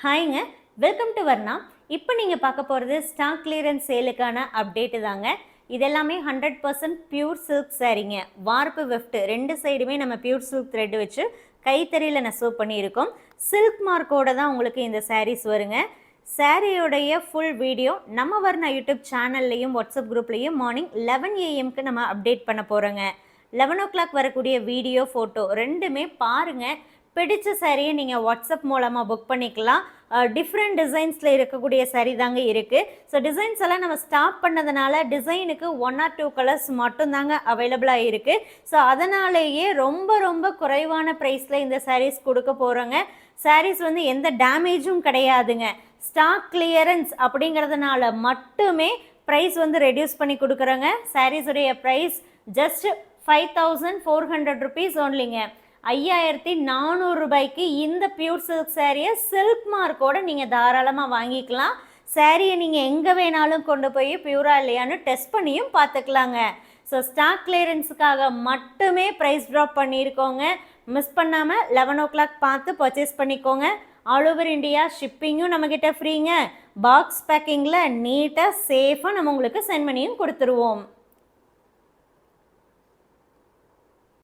ஹாய்ங்க, welcome to Varna. இப்போ நீங்கள் பார்க்க போகிறது ஸ்டாக் கிளியரன்ஸ் சேலுக்கான அப்டேட்டு தாங்க. இதெல்லாமே 100% பியூர் சில்க் சாரீங்க. வார்ப்பு வெஃப்ட் ரெண்டு சைடுமே நம்ம பியூர் சில்க் த்ரெட் வச்சு கைத்தறியில் நெசவு பண்ணியிருக்கோம். சில்க் மார்க்கோட தான் உங்களுக்கு இந்த சாரீஸ் வருங்க. சாரியோடைய ஃபுல் வீடியோ நம்ம வர்ணா யூடியூப் சேனல்லையும் வாட்ஸ்அப் குரூப்லேயும் மார்னிங் 11 AM நம்ம அப்டேட் பண்ண போகிறோங்க. 11 o'clock வரக்கூடிய வீடியோ ஃபோட்டோ ரெண்டுமே பாருங்கள். பிடிச்ச சாரியை நீங்கள் வாட்ஸ்அப் மூலமாக புக் பண்ணிக்கலாம். டிஃப்ரெண்ட் டிசைன்ஸில் இருக்கக்கூடிய சாரீ தாங்க இருக்குது. ஸோ டிசைன்ஸ் எல்லாம் நம்ம ஸ்டாப் பண்ணதுனால டிசைனுக்கு 1 or 2 கலர்ஸ் மட்டும்தாங்க அவைலபிளாக இருக்குது. ஸோ அதனாலேயே ரொம்ப ரொம்ப குறைவான ப்ரைஸில் இந்த சாரீஸ் கொடுக்க போகிறோங்க. சாரீஸ் வந்து எந்த டேமேஜும் கிடையாதுங்க. ஸ்டாக் கிளியரன்ஸ் அப்படிங்கிறதுனால மட்டுமே ப்ரைஸ் வந்து ரெடியூஸ் பண்ணி கொடுக்குறோங்க. சாரீஸுடைய ப்ரைஸ் ஜஸ்ட் 5400 rupees ஓன்லிங்க. 5400 ரூபாய்க்கு இந்த பியூர் சில்க் சாரியை சில்க் மார்க்கோட நீங்கள் தாராளமாக வாங்கிக்கலாம். சாரியை நீங்கள் எங்கே வேணாலும் கொண்டு போய் பியூரா இல்லையான்னு டெஸ்ட் பண்ணியும் பார்த்துக்கலாங்க. ஸோ ஸ்டாக் கிளியரன்ஸுக்காக மட்டுமே ப்ரைஸ் ட்ராப் பண்ணியிருக்கோங்க. மிஸ் பண்ணாமல் 11 o'clock பார்த்து பர்ச்சேஸ் பண்ணிக்கோங்க. ஆல் ஓவர் இந்தியா ஷிப்பிங்கும் நம்மக்கிட்ட ஃப்ரீங்க. பாக்ஸ் பேக்கிங்கில் நீட்டாக சேஃபாக நம்ம உங்களுக்கு சென்ட் பண்ணியும் கொடுத்துருவோம்.